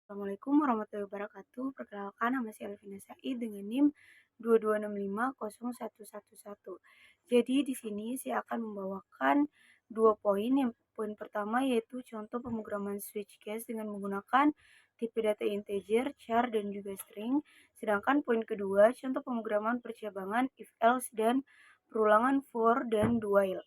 Assalamualaikum warahmatullahi wabarakatuh. Perkenalkan, nama saya Elvina Said dengan NIM 2265011. Jadi di sini saya akan membawakan dua poin. Yang poin pertama yaitu contoh pemrograman switch case dengan menggunakan tipe data integer, char, dan juga string. Sedangkan poin kedua contoh pemrograman percabangan if else dan perulangan for dan do while.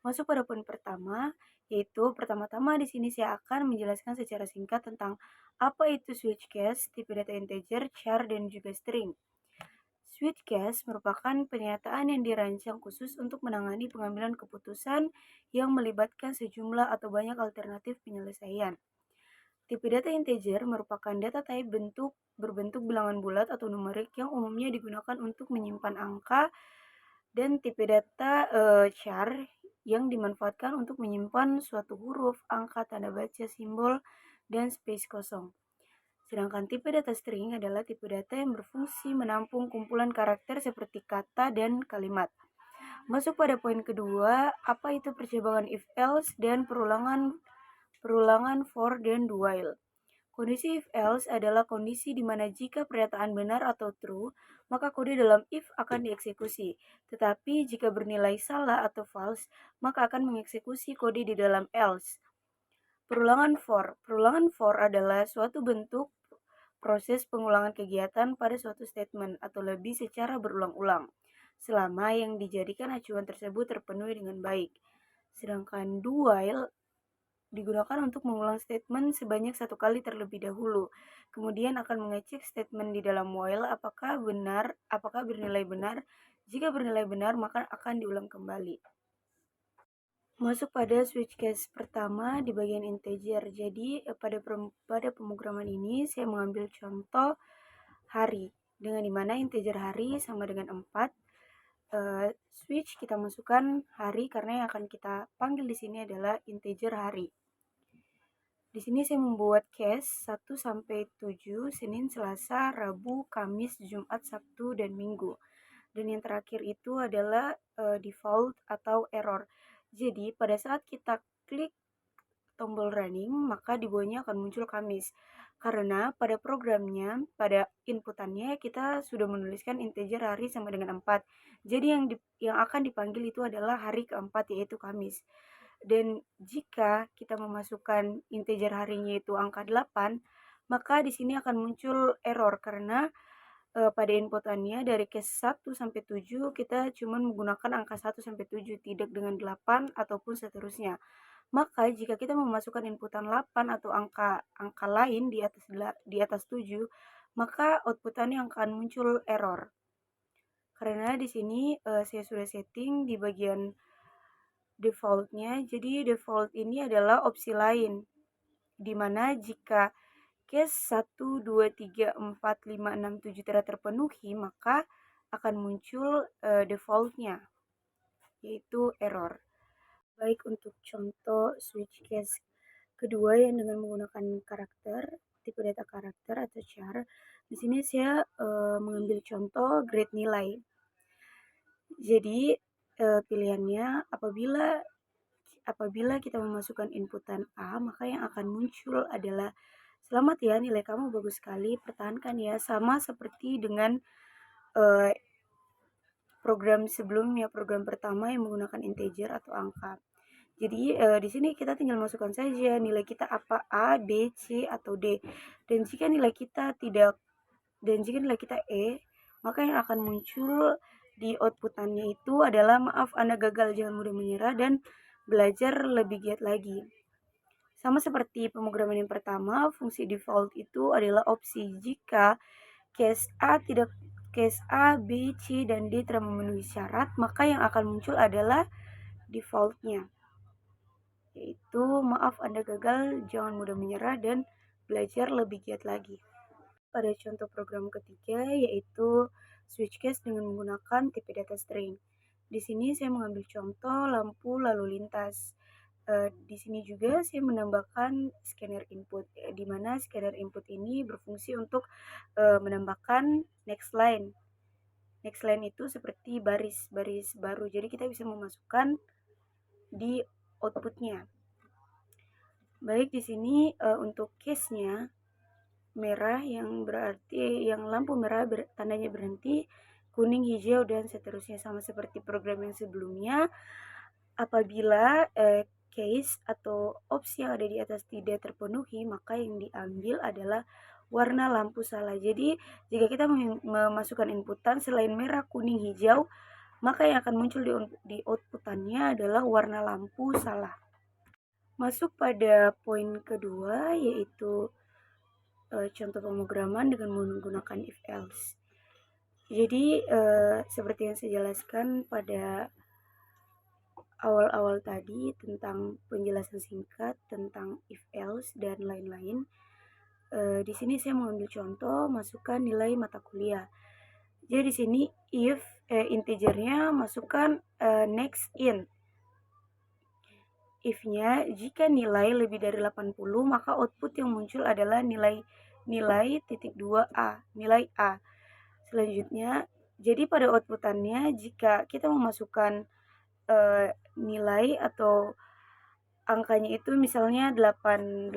Masuk pada poin pertama, yaitu pertama-tama di sini saya akan menjelaskan secara singkat tentang apa itu switch case, tipe data integer, char, dan juga string. Switch case merupakan pernyataan yang dirancang khusus untuk menangani pengambilan keputusan yang melibatkan sejumlah atau banyak alternatif penyelesaian. Tipe data integer merupakan data type berbentuk bilangan bulat atau numerik yang umumnya digunakan untuk menyimpan angka, dan tipe data char yang dimanfaatkan untuk menyimpan suatu huruf, angka, tanda baca, simbol, dan space kosong. Sedangkan tipe data string adalah tipe data yang berfungsi menampung kumpulan karakter seperti kata dan kalimat. Masuk pada poin kedua, apa itu percabangan if else dan perulangan for dan do while. Kondisi if else adalah kondisi di mana jika pernyataan benar atau true, maka kode dalam if akan dieksekusi. Tetapi jika bernilai salah atau false, maka akan mengeksekusi kode di dalam else. Perulangan for. Perulangan for adalah suatu bentuk proses pengulangan kegiatan pada suatu statement atau lebih secara berulang-ulang, selama yang dijadikan acuan tersebut terpenuhi dengan baik. Sedangkan do while digunakan untuk mengulang statement sebanyak satu kali terlebih dahulu. Kemudian akan mengecek statement di dalam while apakah bernilai benar. Jika bernilai benar, maka akan diulang kembali. Masuk pada switch case pertama di bagian integer. Jadi pada pemrograman ini saya mengambil contoh hari, dengan dimana integer hari sama dengan 4. Switch kita masukkan hari karena yang akan kita panggil di sini adalah integer hari. Di sini saya membuat case 1 sampai 7, Senin, Selasa, Rabu, Kamis, Jumat, Sabtu, dan Minggu. Dan yang terakhir itu adalah default atau error. Jadi pada saat kita klik tombol running, maka di bawahnya akan muncul Kamis. Karena pada programnya, pada inputannya kita sudah menuliskan integer hari sama dengan 4. Jadi yang akan dipanggil itu adalah hari keempat, yaitu Kamis. Dan jika kita memasukkan integer harinya itu angka 8, maka di sini akan muncul error karena pada inputannya dari case 1 sampai 7 kita cuma menggunakan angka 1 sampai 7, tidak dengan 8 ataupun seterusnya. Maka jika kita memasukkan inputan 8 atau angka lain di atas 7, maka outputannya akan muncul error. Karena di sini saya sudah setting di bagian defaultnya. Jadi default ini adalah opsi lain, di mana jika case 1, 2, 3, 4, 5, 6, 7 tidak terpenuhi, maka akan muncul defaultnya, yaitu error. Baik, untuk contoh switch case kedua yang dengan menggunakan karakter, tipe data karakter atau char, di sini saya mengambil contoh grade nilai. Jadi pilihannya apabila kita memasukkan inputan A, maka yang akan muncul adalah selamat ya, nilai kamu bagus sekali, pertahankan ya. Sama seperti dengan program sebelumnya, program pertama yang menggunakan integer atau angka. Jadi di sini kita tinggal masukkan saja nilai kita apa, A, B, C, atau D. Dan jika nilai kita E, maka yang akan muncul di outputannya itu adalah maaf Anda gagal, jangan mudah menyerah dan belajar lebih giat lagi. Sama seperti pemrograman yang pertama, fungsi default itu adalah opsi jika case A, B, C, dan D tidak memenuhi syarat, maka yang akan muncul adalah defaultnya, yaitu maaf Anda gagal, jangan mudah menyerah dan belajar lebih giat lagi. Pada contoh program ketiga yaitu switch case dengan menggunakan tipe data string. Di sini saya mengambil contoh lampu lalu lintas. Di sini juga saya menambahkan scanner input, di mana scanner input ini berfungsi untuk menambahkan next line. Next line itu seperti baris-baris baru, jadi kita bisa memasukkan di outputnya. Baik, di sini untuk case-nya merah yang berarti yang lampu merah tandanya berhenti, kuning, hijau, dan seterusnya, sama seperti program yang sebelumnya. Apabila case atau opsi yang ada di atas tidak terpenuhi, maka yang diambil adalah warna lampu salah. Jadi jika kita memasukkan inputan selain merah, kuning, hijau, maka yang akan muncul di outputannya adalah warna lampu salah. Masuk pada poin kedua, yaitu contoh pemrograman dengan menggunakan if else. Jadi seperti yang saya jelaskan pada awal-awal tadi tentang penjelasan singkat tentang if else dan lain-lain. Di sini saya mengambil contoh masukkan nilai mata kuliah. Jadi di sini if integernya masukkan next in. If-nya jika nilai lebih dari 80, maka output yang muncul adalah nilai titik 2a, nilai a. Selanjutnya, jadi pada outputannya jika kita memasukkan nilai atau angkanya itu misalnya 889,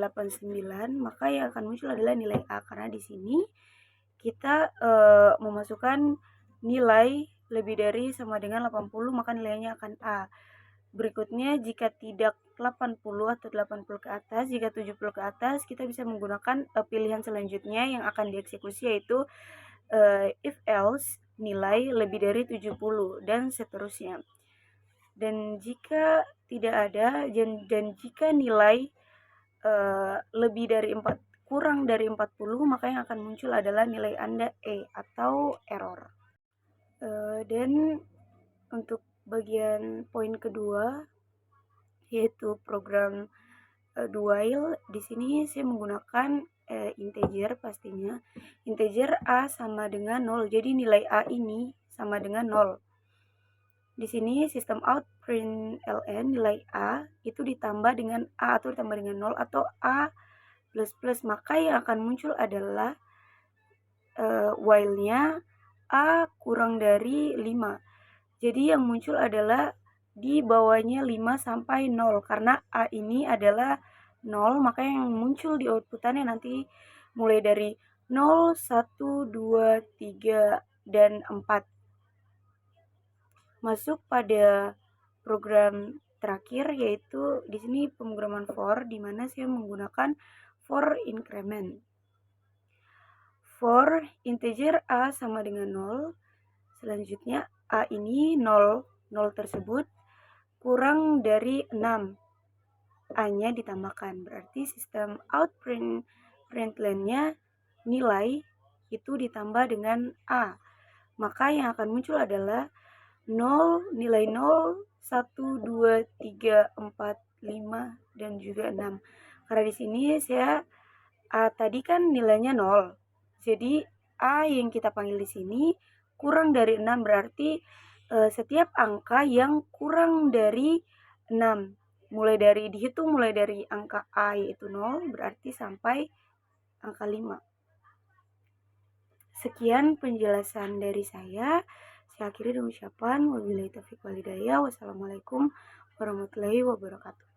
maka yang akan muncul adalah nilai A, karena di sini kita memasukkan nilai lebih dari sama dengan 80, maka nilainya akan A. Berikutnya, jika tidak 80 atau 80 ke atas, jika 70 ke atas, kita bisa menggunakan pilihan selanjutnya yang akan dieksekusi, yaitu if else nilai lebih dari 70 dan seterusnya. Dan jika tidak ada dan jika nilai lebih dari kurang dari 40, maka yang akan muncul adalah nilai Anda E atau error. Dan untuk bagian poin kedua, yaitu program do while, di sini saya menggunakan integer pastinya. Integer A sama dengan 0. Jadi nilai A ini sama dengan 0. Di sini sistem out println nilai A itu ditambah dengan A atau ditambah dengan 0 atau A plus, maka yang akan muncul adalah while-nya A kurang dari 5. Jadi yang muncul adalah di bawahnya 5 sampai 0. Karena A ini adalah 0, maka yang muncul di outputannya nanti mulai dari 0, 1, 2, 3, dan 4. Masuk pada program terakhir, yaitu di sini pemrograman for, di mana saya menggunakan for increment. For integer A sama dengan 0, selanjutnya A ini 0 tersebut kurang dari 6, A-nya ditambahkan. Berarti sistem out println-nya nilai itu ditambah dengan A. Maka yang akan muncul adalah 0, nilai 0, 1, 2, 3, 4, 5, dan juga 6. Karena di sini saya tadi kan nilainya 0. Jadi A yang kita panggil di sini kurang dari 6, berarti setiap angka yang kurang dari 6 dihitung mulai dari angka A yaitu 0 berarti sampai angka 5. Sekian penjelasan dari saya. Saya akhiri dengan ucapan wabillahi taufiq wal hidayah. Wassalamualaikum warahmatullahi wabarakatuh.